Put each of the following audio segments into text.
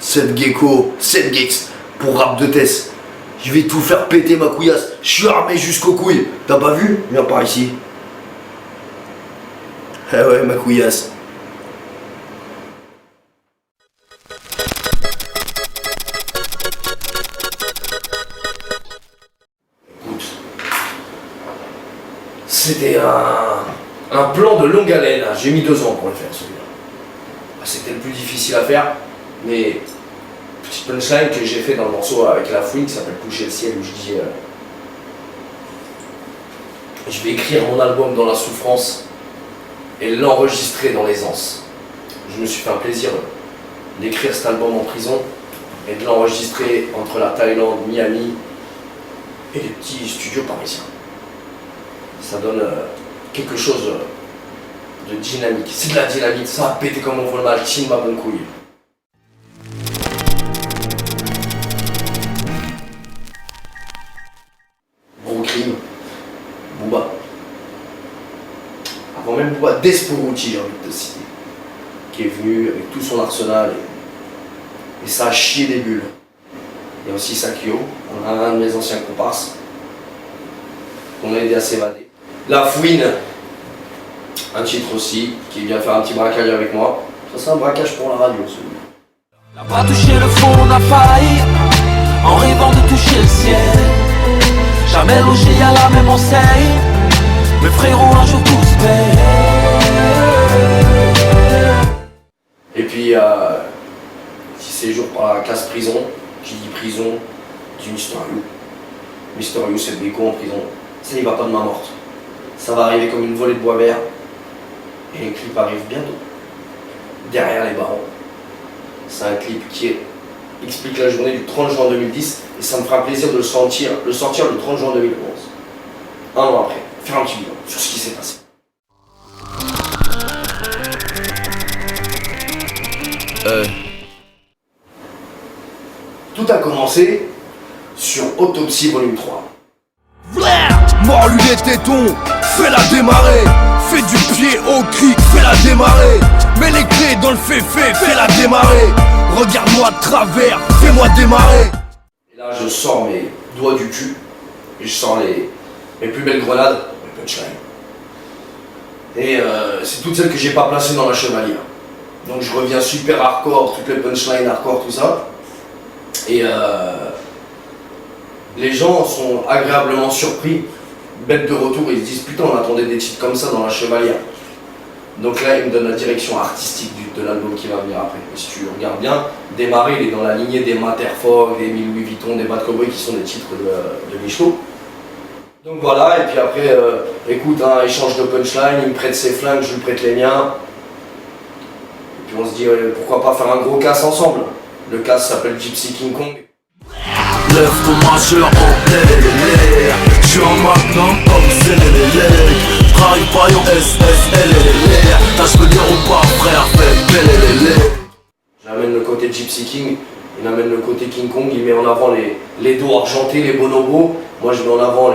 Cette gecko, cette gex, pour rap de test. Je vais tout faire péter ma couillasse. Je suis armé jusqu'aux couilles. T'as pas vu? Viens par ici. Eh ouais, ma couillasse. Écoute, c'était un plan de longue haleine. J'ai mis 2 ans pour le faire, celui-là. C'était le plus difficile à faire, mais petite punchline que j'ai fait dans le morceau avec La Fouine qui s'appelle Coucher le ciel, où je dis je vais écrire mon album dans la souffrance et l'enregistrer dans l'aisance. Je me suis fait un plaisir d'écrire cet album en prison et de l'enregistrer entre la Thaïlande, Miami et les petits studios parisiens. Ça donne quelque chose de dynamique. C'est de la dynamite, ça a pété comme on voit le mal, tine ma bonne couille. Gros crime, Booba. Avant même Booba, Desporucci, j'ai envie de te citer, qui est venu avec tout son arsenal et ça a chié des bulles. Il y a aussi Sakio, un de mes anciens comparses, qu'on a aidé à s'évader. La Fouine, un titre aussi, qui vient faire un petit braquage avec moi. Ça c'est un braquage pour la radio, celui-là. N'a pas touché le fond, on a failli, en rêvant de toucher le ciel. Jamais logé à la même enseigne, mes frérots un jour tous payent. Et puis, petit séjour par la classe prison. Qui dit prison, dit Mister You. Mister You, c'est le gecko en prison. Ça n'y va pas de main morte. Ça va arriver comme une volée de bois vert. Et le clip arrive bientôt. Derrière les barreaux. C'est un clip qui explique la journée du 30 juin 2010. Et ça me fera plaisir de le sortir le 30 juin 2011. Un an après. Faire un petit bilan sur ce qui s'est passé. Tout a commencé sur Autopsie volume 3. Mors lui les tétons, fais-la démarrer. Fais du pied au cri, fais-la démarrer. Mets les clés dans le féfé, fais-la démarrer. Regarde-moi de travers, fais-moi démarrer. Et là je sors mes doigts du cul et je sors mes plus belles grenades, mes punchlines. Et c'est toutes celles que j'ai pas placées dans la chevalière. Donc je reviens super hardcore, toutes les punchlines hardcore, tout ça. Et les gens sont agréablement surpris, bêtes de retour, ils se disent putain on attendait des titres comme ça dans la chevalière. Donc là ils me donnent la direction artistique de l'album qui va venir après. Et si tu regardes bien, Démarrer il est dans la lignée des Materfog, des Louis Vuitton, des Bad Cowboy qui sont des titres de Michelot. Donc voilà, et puis après, écoute, échange de punchline, il me prête ses flingues, je lui prête les miens. Et puis on se dit pourquoi pas faire un gros casse ensemble. Le casse s'appelle Gypsy King Kong. Lève ton majeur en l'air. Je suis en magnum comme c'est. Travaille pas en SSLLR. Tâche me dire ou pas frère, fais belélélé. J'amène le côté Gypsy King, il amène le côté King Kong, il met en avant les dos argentés, les bonobos. Moi je mets en avant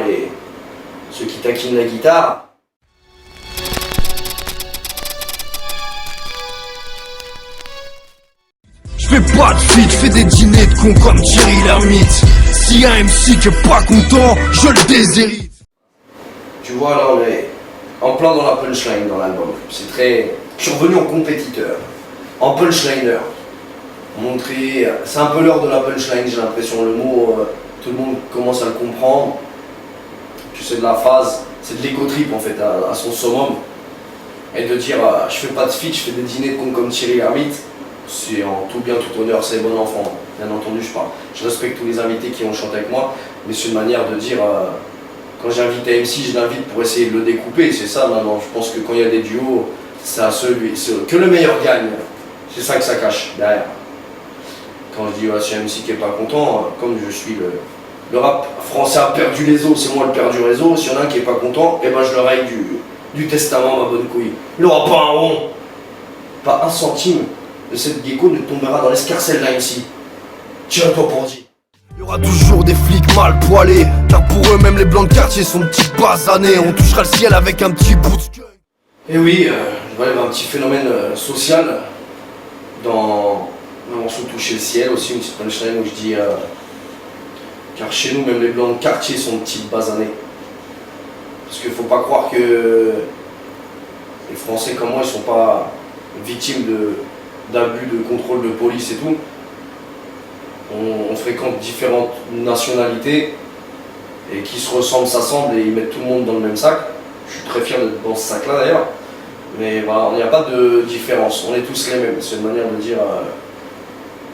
ceux qui taquinent la guitare. Fais pas de feat, fais des dîners de cons comme Thierry Lhermitte. Si un MC qui est pas content, je le déshérite. Tu vois là on est en plein dans la punchline dans l'album. C'est très... Je suis revenu en compétiteur, en punchliner. Montrer... C'est un peu l'heure de la punchline, j'ai l'impression. Le mot, tout le monde commence à le comprendre. Tu sais de la phrase, c'est de l'égo-trip en fait à son summum. Et de dire je fais pas de feat, je fais des dîners de cons comme Thierry Lhermitte. C'est en tout bien, tout honneur, c'est bon enfant, bien entendu je parle. Je respecte tous les invités qui ont chanté avec moi, mais c'est une manière de dire, quand j'invite un MC, je l'invite pour essayer de le découper, c'est ça maintenant. Je pense que quand il y a des duos, c'est à que le meilleur gagne. C'est ça que ça cache derrière. Quand je dis c'est un MC qui est pas content, comme je suis le rap français a perdu les os, c'est moi le père du réseau, s'il y en a un qui est pas content, et ben je le raye du testament, ma bonne couille. Il n'aura pas un rond, pas un centime de cette gecko ne tombera dans l'escarcelle là ici. Tiens-toi pour dire. Il y aura toujours des flics mal poilés, car pour eux même les blancs de quartier sont petites basanés. On touchera le ciel avec un petit bout de... Et oui, je relève un petit phénomène social dans un morceau Toucher le ciel aussi, une petite punchline où je dis car chez nous, même les blancs de quartier sont de petites basanés. Parce qu'il ne faut pas croire que les Français comme moi, ils ne sont pas victimes d'abus de contrôle de police et tout. On fréquente différentes nationalités et qui se ressemblent, s'assemblent et ils mettent tout le monde dans le même sac. Je suis très fier d'être dans ce sac-là d'ailleurs. Mais voilà, il n'y a pas de différence, on est tous les mêmes. C'est une manière de dire,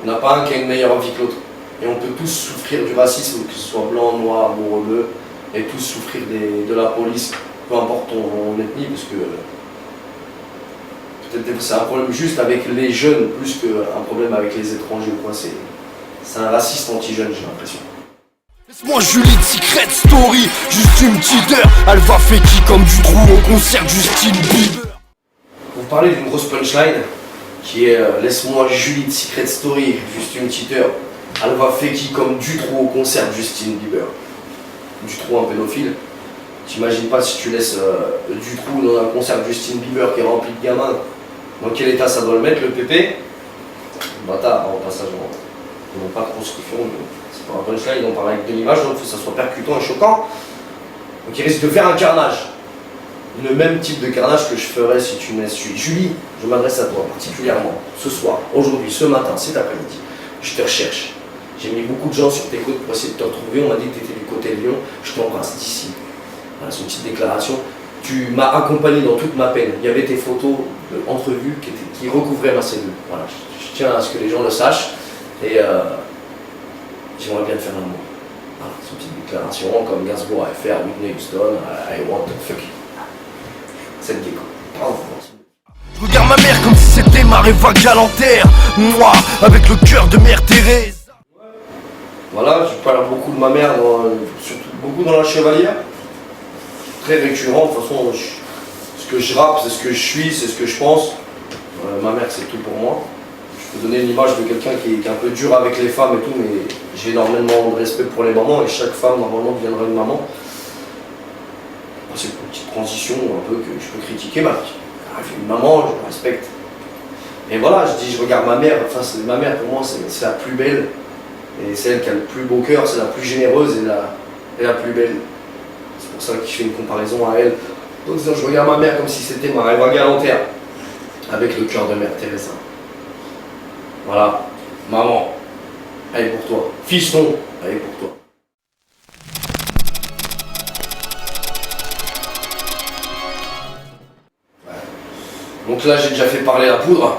il n'y en a pas un qui a une meilleure vie que l'autre. Et on peut tous souffrir du racisme, que ce soit blanc, noir, beau, bleu, et tous souffrir de la police, peu importe ton ethnie, parce que peut-être c'est un problème juste avec les jeunes, plus qu'un problème avec les étrangers. C'est un raciste anti-jeune, j'ai l'impression. Laisse-moi Julie de Secret Story, juste une petite heure. Elle va faire qui comme du trou au concert de Justin Bieber. Vous parlez d'une grosse punchline qui est laisse-moi Julie de Secret Story, juste une petite heure. Elle va faire qui comme du trou au concert de Justin Bieber. Du trou un pédophile. T'imagines pas si tu laisses du trou dans un concert de Justin Bieber qui est rempli de gamins. Dans quel état ça doit le mettre, le pépé? Bâtard, en passage, ils n'ont pas trop ce qu'ils font. C'est pas un punchline, ils en parlent avec de l'image, donc il faut que ça soit percutant et choquant. Donc il risque de faire un carnage. Le même type de carnage que je ferais si tu me laisses. Julie, je m'adresse à toi particulièrement, ce soir, aujourd'hui, ce matin, cet après-midi. Je te recherche. J'ai mis beaucoup de gens sur tes côtes pour essayer de te retrouver. On m'a dit que tu étais du côté de Lyon. Je t'embrasse d'ici. Voilà, c'est une petite déclaration. Tu m'as accompagné dans toute ma peine. Il y avait tes photos d'entrevue qui recouvraient ma cellule. Voilà, je tiens à ce que les gens le sachent. Et j'aimerais bien te faire l'amour. Voilà, c'est une petite déclaration comme Gainsbourg a fait à Whitney Houston. I want to fuck you. Cette gecko. Pardon. Je regarde ma mère comme si c'était ma Réva Galanterre. Moi, avec le cœur de Mère Thérèse. Voilà, je parle beaucoup de ma mère, surtout beaucoup dans la chevalière. Très récurrent, de toute façon, ce que je rappe, c'est ce que je suis, c'est ce que je pense. Ma mère, c'est tout pour moi. Je peux donner une image de quelqu'un qui est un peu dur avec les femmes et tout, mais j'ai énormément de respect pour les mamans et chaque femme, normalement, deviendra une maman. C'est une petite transition un peu que je peux critiquer, mais elle fait une maman, je la respecte. Et voilà, je regarde ma mère, enfin, ma mère pour moi, c'est la plus belle. Et c'est elle qui a le plus beau cœur, c'est la plus généreuse et la plus belle. C'est pour ça que je fais une comparaison à elle. Donc je regarde ma mère comme si c'était ma Réva Galanterre, avec le cœur de Mère Teresa. Voilà, maman, elle est pour toi. Fiston, elle est pour toi. Ouais. Donc là j'ai déjà fait parler la poudre.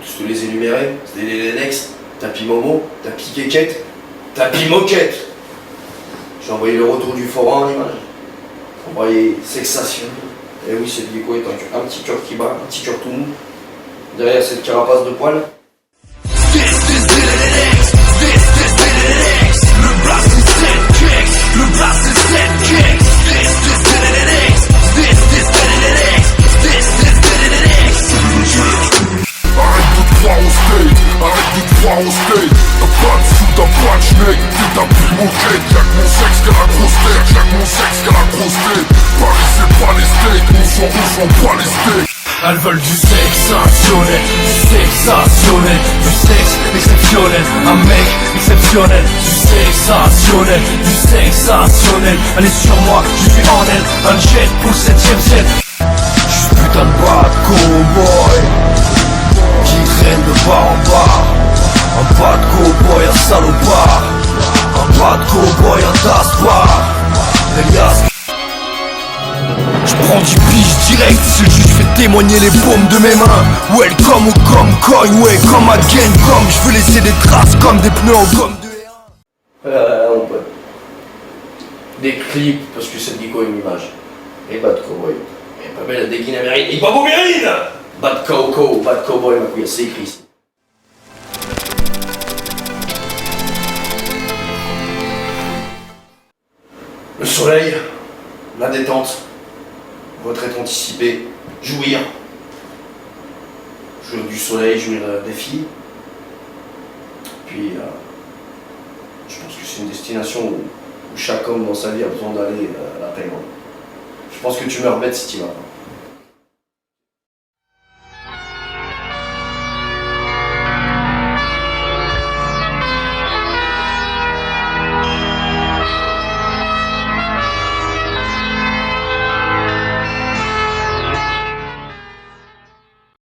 Je peux tous te les énumérer. C'est des Lennox. Tapis Momo, tapis Kékette, tapis Moquette. J'ai envoyé le retour du forain en image. J'ai envoyé Sexation. Et oui, c'est Gecko est un petit cœur qui bat, un petit cœur tout mou. Derrière cette carapace de poils. Le blast is 7 kicks. Le blast is 7 kicks. Arrête de te croire au steak. T'as pas de sous, t'as pas de schneck. T'es ta plus moquette. Y'a que mon sexe qui a la grosse tête. Y'a que mon sexe qui a la grosse tête. Paris c'est pas les steaks. On s'en pas les steaks. Elles veulent du sensationnel. Du sensationnel. Du sexe exceptionnel. Un mec exceptionnel. Du sensationnel. Du sensationnel. Elle est sur moi, je suis en elle. Un jet pour le 7ème ciel. J'suis putain de bad cowboy qui traîne de bar en bar. Un bad cowboy, un salopard. Un bad cowboy, un tasse-bar. Les gars, j'prends 10 piges direct. Si le juge fait témoigner les paumes de mes mains. Welcome ou comme coin, ouais, comme again, comme. J'veux laisser des traces comme des pneus en gomme de On peut. Des clips, parce que cette Gecko est une image. Et bad cowboy. Et pas belle, des guinéamériques. Et pas beau mérine. Bad cowboy, ma couille, c'est écrit ici. Le soleil, la détente, retraite anticipée, jouir. Jouir du soleil, jouir des filles. Puis, je pense que c'est une destination où chaque homme dans sa vie a besoin d'aller à la Thaïlande. Je pense que tu meurs bête si tu y vas.